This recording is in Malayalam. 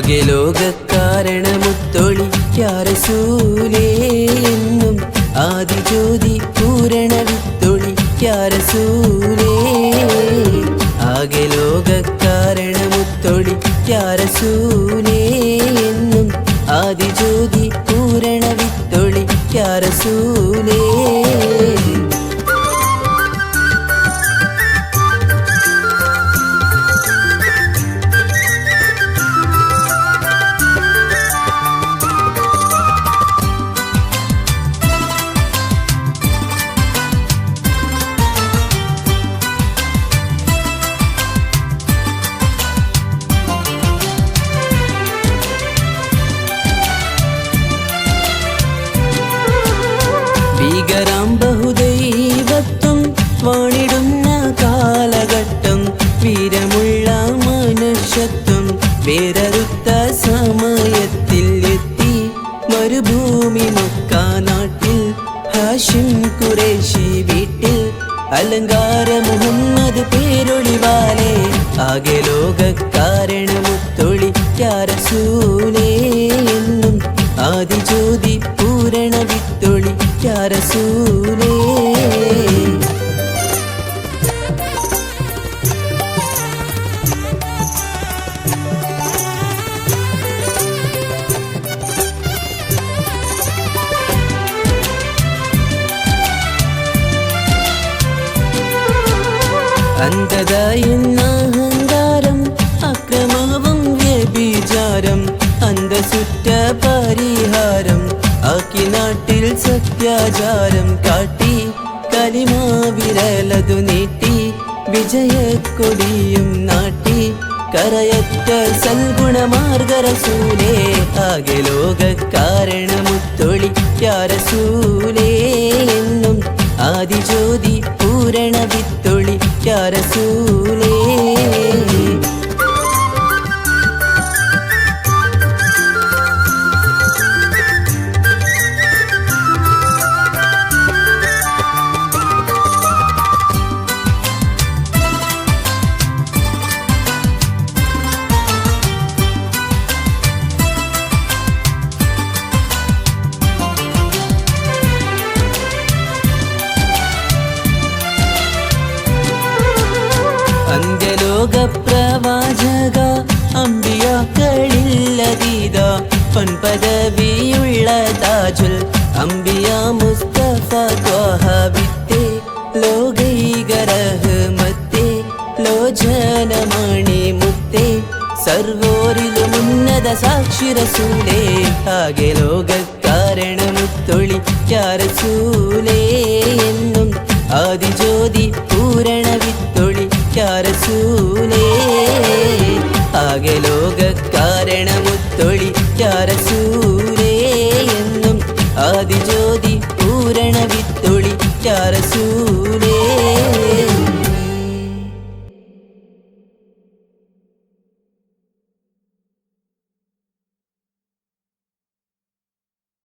ആകെ ലോകക്കാരണമുത്തൊളി യാ റസൂലേ എന്നും ആദിജ്യോതി പൂരണ വിത്തൊളി യാ റസൂലേ ആകെ ലോകക്കാരണമുത്തൊളി യാ റസൂലേ എന്നും ആദിജ്യോതി പൂരണ വിത്തൊളി യാ റസൂലേ ഭീകരാം ബഹുദൈവത്വം വാണിടുന്ന കാലഘട്ടം വീരമുള്ള മനുഷ്യത്വം വേരറുത്ത സമയത്തിൽ എത്തി മരുഭൂമി മക്ക നാട്ടിൽ ഹാഷിം ഖുറൈശി വീട്ടിൽ അലങ്കാര മുഹമ്മദ് പേരൊളിവാലേ ആകെ ലോകക്കാരണമുത്തൊളി യാ റസൂലേ എന്നും ആദിജ്യോതി പൂരണ വിത്തൊളി യാ റസൂലേ അന്ധത എന്ന അഹങ്കാരം അക്രമവും വ്യഭിചാരം അന്തസുറ്റ പരിഹാരം ആക്കി നാട്ടിൽ സത്യാചാരം കാട്ടി കലിമാ വിരലതു നീട്ടി വിജയക്കൊടിയും നാട്ടി കരയറ്റ സൽഗുണമാർഗ റസൂലേ ആകെ ലോകക്കാരണമുത്തൊളി യാ റസൂലേ എന്നും ആദിജ്യോതി പൂരണ വിത്തൊളി യാ റസൂലേ അന്ത്യലോക പ്രവാചക അമ്പിയാക്കളില്ലതീത പൊൻപദവിയുള്ള താജുൽ അമ്പിയ മുസ്തഫ ത്വാഹ വിത്തേ ലോകൈക റഹ്മത്തേ ലോചനമണി മുത്തേ സർവോരിലും ഉന്നത സാക്ഷി റസൂലേ ആകെ ലോകക്കാരണമുത്തൊളി യാ റസൂലേ എന്നും ആദിജ്യോതി പൂരണ